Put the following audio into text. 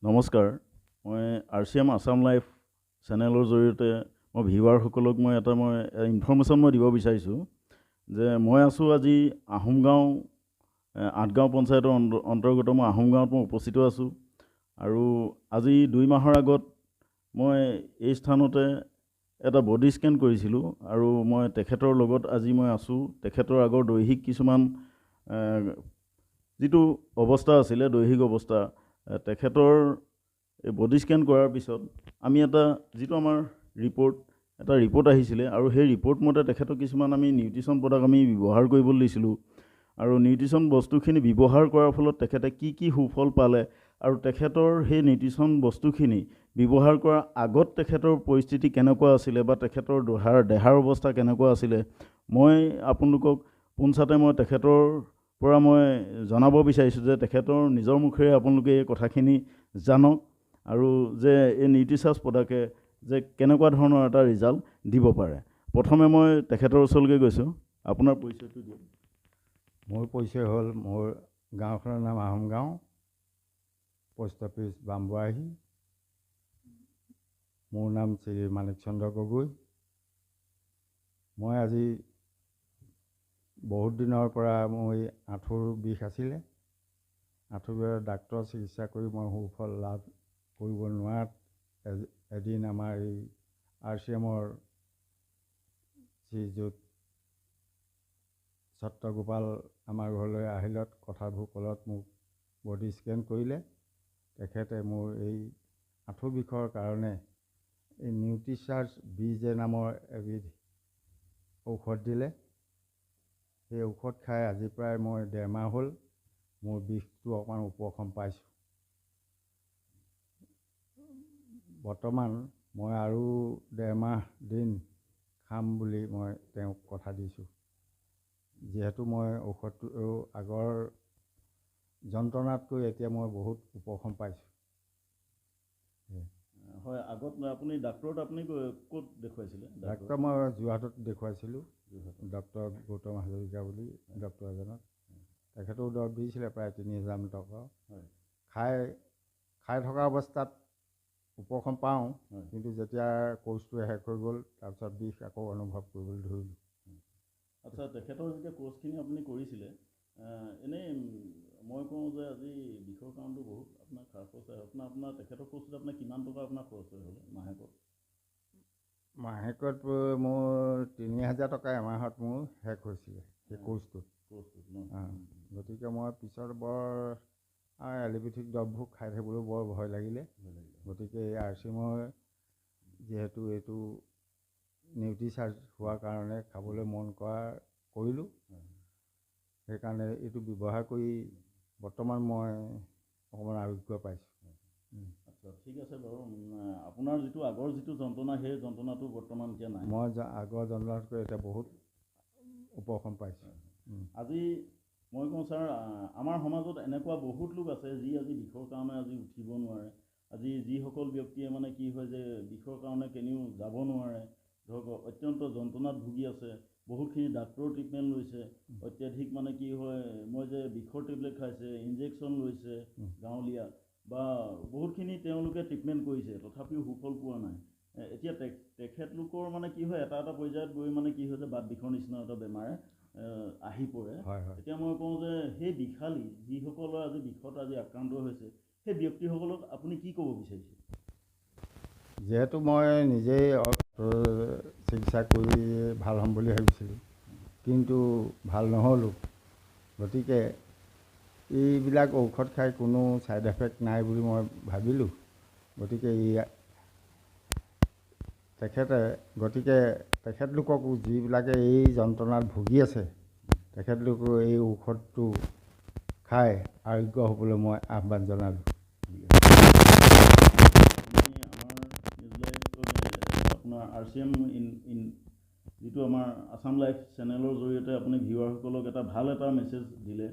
নমস্কাৰ, মই RCM Assam life চেনেলৰ জৰিয়তে মই ভিউৱাৰসকলক মই ইনফৰমেশ্যন মই দিব বিচাৰিছোঁ যে মই আছোঁ আজি আহোমগাঁও আঠগাঁও পঞ্চায়তৰ অন্তৰ্গত মই আহোমগাঁৱত মই উপস্থিত আছোঁ আৰু আজি 2 মাহৰ আগত মই এই স্থানতে এটা বডি স্কেন কৰিছিলোঁ আৰু মই তেখেতৰ লগত আজি মই আছোঁ। তেখেতৰ আগৰ দৈহিক কিছুমান যিটো অৱস্থা আছিলে দৈহিক অৱস্থা তেখেতৰ এই বডি স্কেন কৰাৰ পিছত আমি যিটো আমাৰ ৰিপৰ্ট আহিছিলে আৰু সেই ৰিপৰ্ট মতে তেখেতক কিছুমান আমি নিউট্ৰিশ্যন প্ৰডাক্ট আমি ব্যৱহাৰ কৰিবলৈ দিছিলোঁ আৰু নিউট্ৰিশ্যন বস্তুখিনি ব্যৱহাৰ কৰাৰ ফলত তেখেতে কি সুফল পালে আৰু তেখেতৰ সেই নিউট্ৰিশ্যন বস্তুখিনি ব্যৱহাৰ কৰাৰ আগত তেখেতৰ পৰিস্থিতি কেনেকুৱা আছিলে বা তেখেতৰ দেহাৰ অৱস্থা কেনেকুৱা আছিলে মই আপোনালোকক পোনছাতে মই তেখেতৰ পৰা মই জনাব বিচাৰিছোঁ যে তেখেতৰ নিজৰ মুখেৰে আপোনালোকে এই কথাখিনি জানক আৰু যে এই নিউট্ৰিচাৰ্জ প্ৰডাক্টে যে কেনেকুৱা ধৰণৰ এটা ৰিজাল্ট দিব পাৰে। প্ৰথমে মই তেখেতৰ ওচৰলৈকে গৈছোঁ। আপোনাৰ পৰিচয়টো দিয়ক। মোৰ পৰিচয় হ'ল, মোৰ গাঁওখনৰ নাম আহোমগাঁও, পোষ্ট অফিচ বামবুৱাহী। মোৰ নাম শ্ৰী মানিক চন্দ্ৰ গগৈ। মই আজি বহুত দিনৰ পৰা মোৰ আঁঠুৰ বিষ আছিলে। আঁঠুৰ বিষৰ ডাক্তৰৰ চিকিৎসা কৰি মই সুফল লাভ কৰিব নোৱাৰাত এদিন আমাৰ এই RCMৰ শ্ৰীযুত ছত্ৰগোপাল আমাৰ ঘৰলৈ আহিলত কথাবোৰ ক'লত মোক বডি স্কেন কৰিলে। তেখেতে মোৰ এই আঁঠুৰ বিষৰ কাৰণে এই নিউট্ৰিচাৰ্জ BJ নামৰ এবিধ ঔষধ দিলে। সেই ঔষধ খাই আজি প্ৰায় মই 1.5 মাহ হ'ল মোৰ বিষটো অকণমান উপশম পাইছোঁ। বৰ্তমান মই আৰু 1.5 মাহ দিন খাম বুলি মই তেওঁক কথা দিছোঁ। যিহেতু মই ঔষধটো আগৰ যন্ত্ৰণাতকৈ এতিয়া মই বহুত উপশম পাইছোঁ। হয়, আগত আপুনি ডাক্তৰত ক'ত দেখুৱাইছিলে? ডাক্তৰ মই যোৰহাটত দেখুৱাইছিলোঁ। ডক্টৰ গৌতম হাজৰিকা বুলি ডক্টৰ এজনক। তেখেতেও দৰৱ দিছিলে প্ৰায় 30,000 টকা। খাই থকা অৱস্থাত উপশম পাওঁ, কিন্তু যেতিয়া কোৰ্চটো শেষ হৈ গ'ল তাৰপিছত বিষ আকৌ অনুভৱ কৰিবলৈ ধৰিলোঁ। আচ্ছা, তেখেতৰ যেতিয়া কোৰ্চখিনি আপুনি কৰিছিলে এনেই মই কওঁ যে আজি বিষৰ কাৰণটো বহুত আপোনাৰ খৰচ হয়। আপোনাৰ তেখেতৰ কোৰ্চত আপোনাৰ কিমান টকা আপোনাৰ খৰচ হয় হ'লে মাহেকত? মাহেকত মোৰ 3,000 টকা এমাহত মোৰ শেষ হৈছিলে সেই কোৰ্চটোত। গতিকে মই পিছত বৰ এলোপেথিক দৰৱবোৰ খাই থাকিবলৈ বৰ ভয় লাগিলে। গতিকে এই RCMৰ যিহেতু এইটো নিউট্ৰিচাৰ্জ হোৱাৰ কাৰণে খাবলৈ মন কৰিলোঁ। সেইকাৰণে এইটো ব্যৱহাৰ কৰি বৰ্তমান মই অকণমান আৰোগ্য পাইছোঁ। আচ্ছা, ঠিক আছে বাৰু। আপোনাৰ আগৰ যিটো যন্ত্ৰণা সেই যন্ত্ৰণাটো বৰ্তমান এতিয়া নাই? মই আগৰ যন্ত্ৰণাতকৈ এতিয়া বহুত উপশম পাইছোঁ। আজি মই কওঁ ছাৰ, আমাৰ সমাজত এনেকুৱা বহুত লোক আছে যি আজি বিষৰ কাৰণে আজি উঠিব নোৱাৰে। আজি যিসকল ব্যক্তিয়ে কি হয় যে বিষৰ কাৰণে কেনিও যাব নোৱাৰে, ধৰক অত্যন্ত যন্ত্ৰণাত ভুগি আছে, বহুতখিনি ডাক্তৰৰ ট্ৰিটমেণ্ট লৈছে, অত্যাধিক কি হয় মই যে বিষৰ টেবলেট খাইছে, ইনজেকশ্যন লৈছে গাঁৱলীয়া বা বহুতখিনি তেওঁলোকে ট্ৰিটমেণ্ট কৰিছে, তথাপিও সুফল পোৱা নাই। এতিয়া তেখেতলোকৰ কি হয় এটা পৰ্যায়ত গৈ কি হয় যে বাত বিষৰ নিচিনা এটা বেমাৰে আহি পৰে। এতিয়া মই কওঁ যে সেই বিষালী যিসকলৰ আজি বিষত আজি আক্ৰান্ত হৈছে সেই ব্যক্তিসকলক আপুনি কি ক'ব বিচাৰিছে? যিহেতু মই নিজেই চিকিৎসা কৰি ভাল হ'ম বুলি ভাবিছিলোঁ, কিন্তু ভাল নহ'লোঁ। গতিকে এইবিলাক ঔষধ খাই কোনো ছাইড এফেক্ট নাই বুলি মই ভাবিলোঁ। গতিকে তেখেতলোককো যিবিলাকে এই যন্ত্ৰণাত ভুগি আছে, তেখেতলোকেও এই ঔষধটো খাই আৰোগ্য হ'বলৈ মই আহ্বান জনালোঁ। আপোনাৰ RCM যিটো আমাৰ আসাম লাইফ চেনেলৰ জৰিয়তে আপুনি ভিউৱাৰসকলক এটা ভাল মেছেজ দিলে।